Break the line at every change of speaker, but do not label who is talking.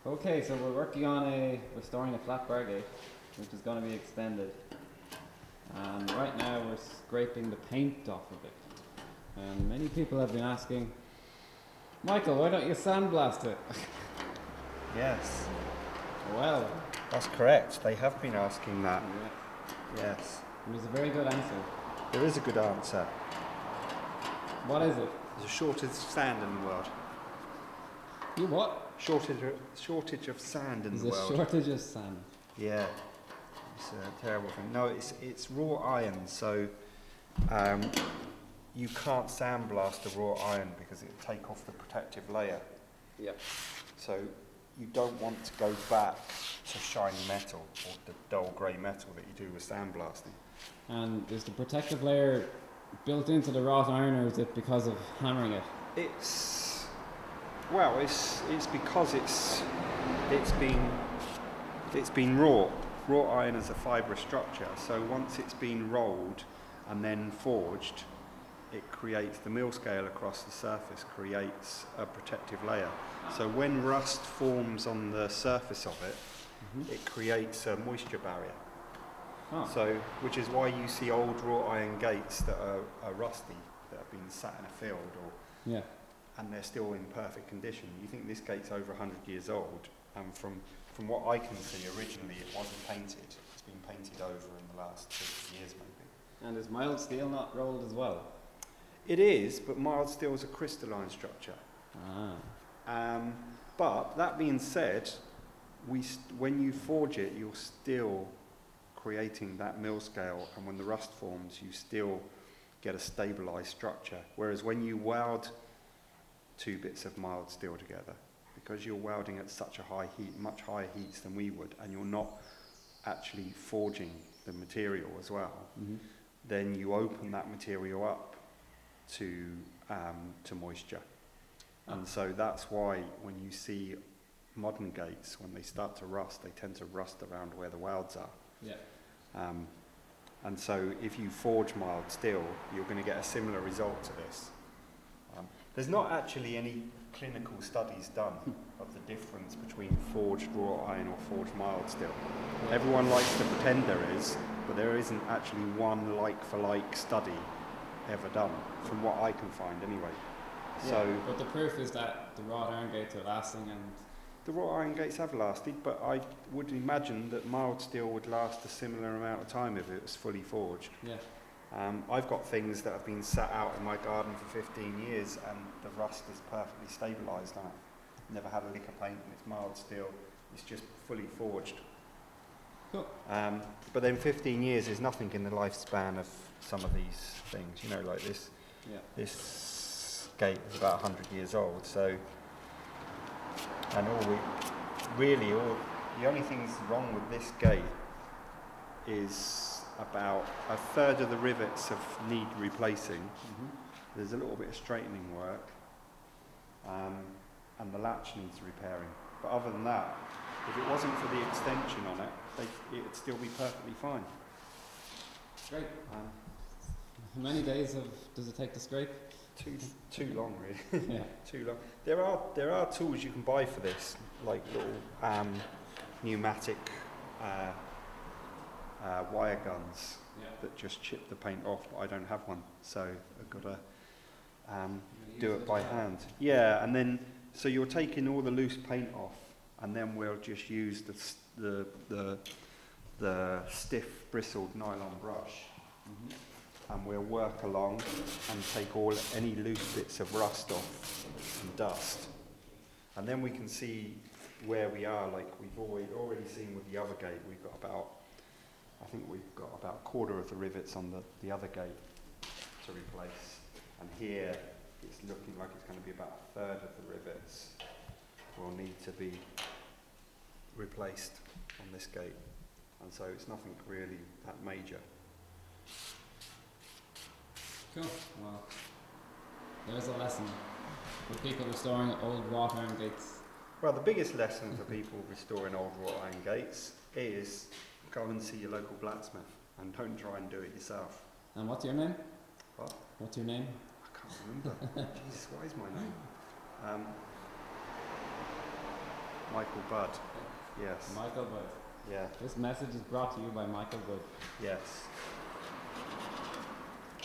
Okay, so we're working on restoring a flat bar gate, which is going to be extended. And right now we're scraping the paint off of it. And many people have been asking, Michael, why don't you sandblast it?
Yes,
Well,
that's correct. They have been asking that.
yeah,
Yes,
it was a very good answer.
there is a good answer.
What is it?
There's a shortage of sand in the world.
You what?
Shortage of sand in
There's
the
a
world.
shortage of sand.
Yeah, it's a terrible thing. No, it's raw iron, so you can't sandblast a raw iron because it'll take off the protective layer.
Yeah.
So you don't want to go back to shiny metal or the dull grey metal that you do with sandblasting.
And is the protective layer built into the wrought iron, or is it because of hammering it?
It's because it's been raw. Raw iron is a fibrous structure, so once it's been rolled and then forged, it creates the mill scale across the surface, creates a protective layer. So when rust forms on the surface of it, it creates a moisture barrier.
Oh.
So, which is why you see old wrought iron gates that are rusty, that have been sat in a field,
Yeah.
and they're still in perfect condition. You think this gate's over 100 years old, and from what I can see, originally it wasn't painted. It's been painted over in the last 50 years maybe.
And is mild steel not rolled as well?
It is, but mild steel is a crystalline structure. But that being said, when you forge it, you're still creating that mill scale, and when the rust forms, you still get a stabilised structure. Whereas when you weld two bits of mild steel together, because you're welding at such a high heat, much higher heats than we would, and you're not actually forging the material as well, then you open that material up to moisture. And so that's why when you see modern gates, when they start to rust, they tend to rust around where the welds are.
Yeah.
And so if you forge mild steel, you're going to get a similar result to this. There's not actually any clinical studies done of the difference between forged raw iron or forged mild steel. Everyone likes to pretend there is, but there isn't actually one like-for-like study ever done, from what I can find anyway.
Yeah,
So,
but the proof is that the wrought iron gates are lasting, and
the wrought iron gates have lasted, but I would imagine that mild steel would last a similar amount of time if it was fully forged.
yeah.
I've got things that have been sat out in my garden for 15 years and the rust is perfectly stabilised on it. Never had a lick of paint, and it's mild steel. It's just fully forged.
Cool.
But then 15 years is nothing in the lifespan of some of these things. You know, like this.
Yeah.
This gate is about 100 years old. So, and the only things wrong with this gate is about a third of the rivets need replacing. There's a little bit of straightening work, and the latch needs repairing. But other than that, if it wasn't for the extension on it, it'd still be perfectly fine.
Great. How many days does it take to scrape?
Too long, really.
Yeah.
Too long. There are tools you can buy for this, like little pneumatic wire guns that just chip the paint off, but I don't have one, so I've got to do it by hand. Yeah, and then so you're taking all the loose paint off, and then we'll just use the stiff bristled nylon brush, and we'll work along and take any loose bits of rust off and dust, and then we can see where we are. Like we've already seen with the other gate, I think we've got about a quarter of the rivets on the other gate to replace, and here it's looking like it's going to be about a third of the rivets will need to be replaced on this gate, and so it's nothing really that major.
Cool. Well, there's a lesson for people restoring old wrought iron gates.
Well, the biggest lesson for people restoring old wrought iron gates is go and see your local blacksmith and don't try and do it yourself.
And what's your name?
What?
What's your name?
I can't remember. Jesus, what is my name? Michael Budd. Yes.
Michael Budd.
Yeah.
This message is brought to you by Michael Budd.
Yes.